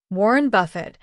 Warren Buffett,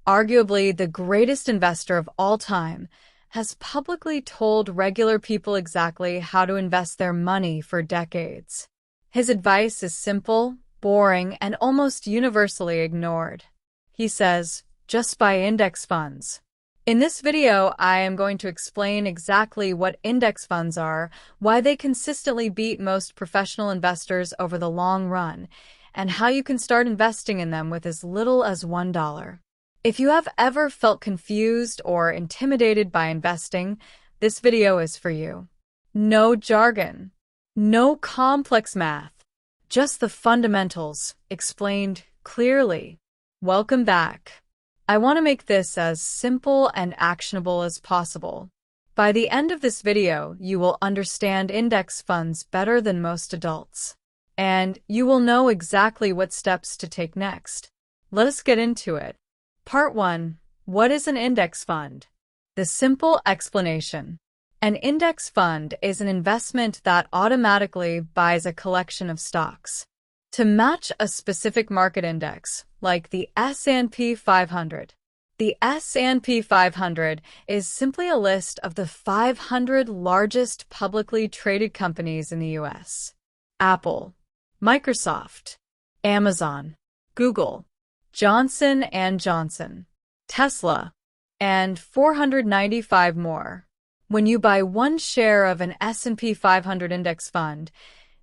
arguably the greatest investor of all time, has publicly told regular people exactly how to invest their money for decades. His advice is simple, boring, and almost universally ignored. He says, just buy index funds. In this video, I am going to explain exactly what index funds are, why they consistently beat most professional investors over the long run, and how you can start investing in them with as little as $1. If you have ever felt confused or intimidated by investing, this video is for you. No jargon, no complex math, just the fundamentals explained clearly. Welcome back. I want to make this as simple and actionable as possible. By the end of this video, you will understand index funds better than most adults, and you will know exactly what steps to take next. Let us get into it. Part 1. What is an index fund? The simple explanation. An index fund is an investment that automatically buys a collection of stocks to match a specific market index, like the S&P 500. The S&P 500 is simply a list of the 500 largest publicly traded companies in the U.S. Apple, Microsoft, Amazon, Google, Johnson & Johnson, Tesla, and 495 more. When you buy one share of an S&P 500 index fund,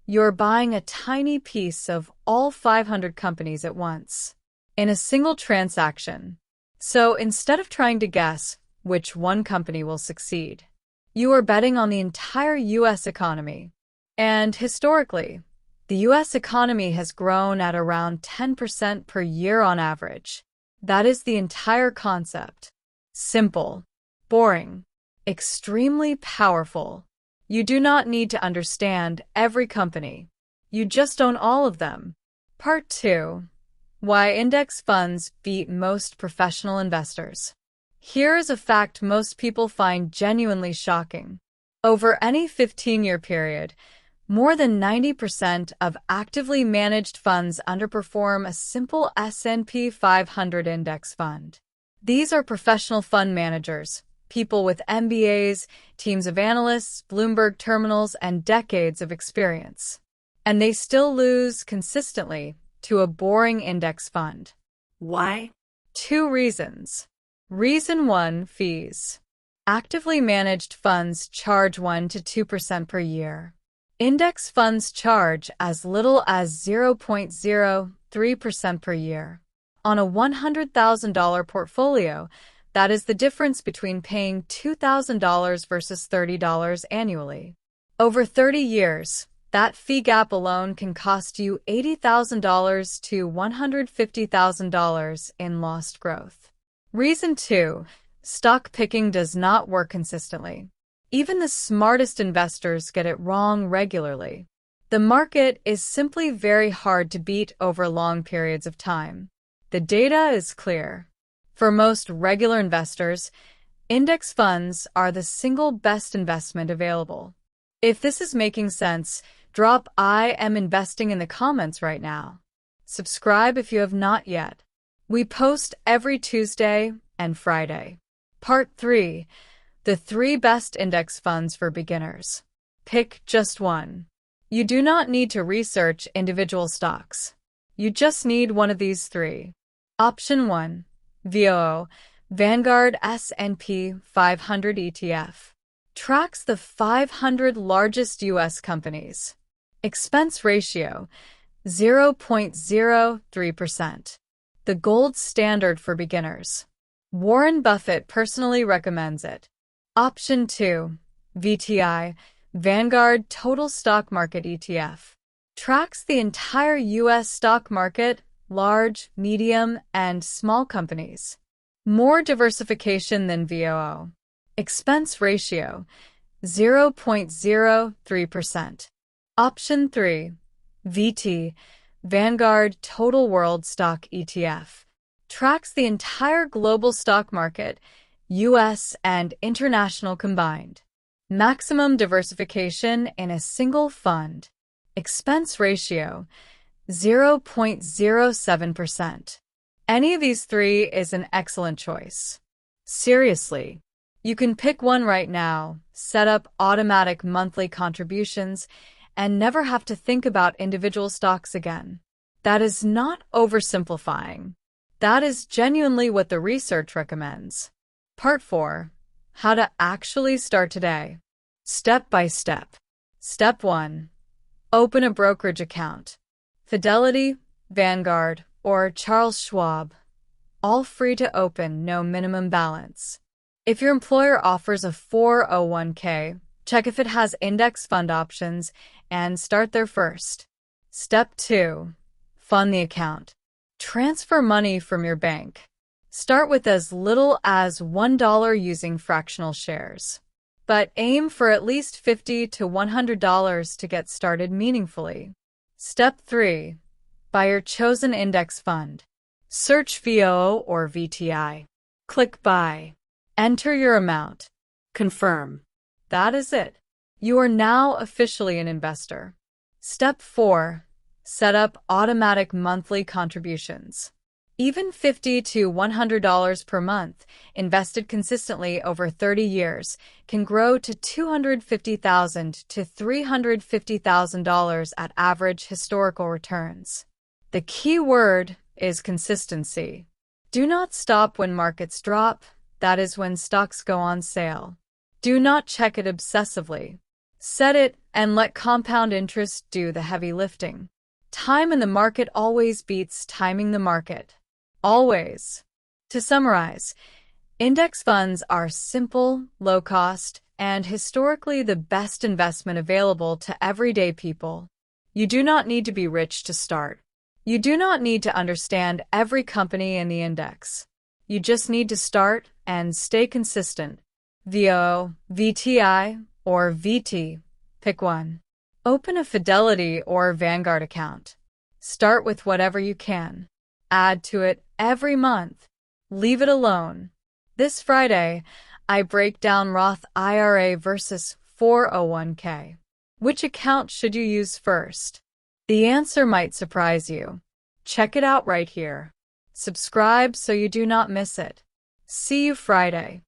you're buying a tiny piece of all 500 companies at once, in a single transaction. So instead of trying to guess which one company will succeed, you are betting on the entire U.S. economy. And historically, the U.S. economy has grown at around 10% per year on average. That is the entire concept. Simple, boring, extremely powerful. You do not need to understand every company. You just own all of them. Part 2. Why index funds beat most professional investors. Here is a fact most people find genuinely shocking. Over any 15-year period, more than 90% of actively managed funds underperform a simple S&P 500 index fund. These are professional fund managers, people with MBAs, teams of analysts, Bloomberg terminals, and decades of experience. And they still lose consistently to a boring index fund. Why? 2 reasons. Reason 1, fees. Actively managed funds charge 1 to 2% per year. Index funds charge as little as 0.03% per year. On a $100,000 portfolio, that is the difference between paying $2,000 versus $30 annually. Over 30 years, that fee gap alone can cost you $80,000 to $150,000 in lost growth. Reason 2, stock picking does not work consistently. Even the smartest investors get it wrong regularly. The market is simply very hard to beat over long periods of time. The data is clear. For most regular investors, index funds are the single best investment available. If this is making sense, drop "I am investing" in the comments right now. Subscribe if you have not yet. We post every Tuesday and Friday. Part 3. The 3 best index funds for beginners. Pick just one. You do not need to research individual stocks. You just need one of these 3. Option 1. VOO, Vanguard S&P 500 ETF. Tracks the 500 largest U.S. companies. Expense ratio, 0.03%. The gold standard for beginners. Warren Buffett personally recommends it. Option 2. VTI, Vanguard Total Stock Market ETF. Tracks the entire U.S. stock market, large, medium, and small companies. More diversification than VOO. Expense ratio, 0.03%. Option 3. VT, Vanguard Total World Stock ETF. Tracks the entire global stock market, U.S. and international combined. Maximum diversification in a single fund. Expense ratio, 0.07%. Any of these three is an excellent choice. Seriously, you can pick one right now, set up automatic monthly contributions, and never have to think about individual stocks again. That is not oversimplifying. That is genuinely what the research recommends. Part 4. How to actually start today. Step by step. Step 1. Open a brokerage account. Fidelity, Vanguard, or Charles Schwab. All free to open, no minimum balance. If your employer offers a 401k, check if it has index fund options and start there first. Step 2. Fund the account. Transfer money from your bank. Start with as little as $1 using fractional shares. But aim for at least $50 to $100 to get started meaningfully. Step 3. Buy your chosen index fund. Search VOO or VTI. Click Buy. Enter your amount. Confirm. That is it. You are now officially an investor. Step 4. Set up automatic monthly contributions. Even $50 to $100 per month, invested consistently over 30 years, can grow to $250,000 to $350,000 at average historical returns. The key word is consistency. Do not stop when markets drop. That is when stocks go on sale. Do not check it obsessively. Set it and let compound interest do the heavy lifting. Time in the market always beats timing the market. Always. To summarize, index funds are simple, low-cost, and historically the best investment available to everyday people. You do not need to be rich to start. You do not need to understand every company in the index. You just need to start and stay consistent. VOO, VTI, or VT. Pick one. Open a Fidelity or Vanguard account. Start with whatever you can. Add to it every month. Leave it alone. This Friday, I break down Roth IRA versus 401k. Which account should you use first? The answer might surprise you. Check it out right here. Subscribe so you do not miss it. See you Friday.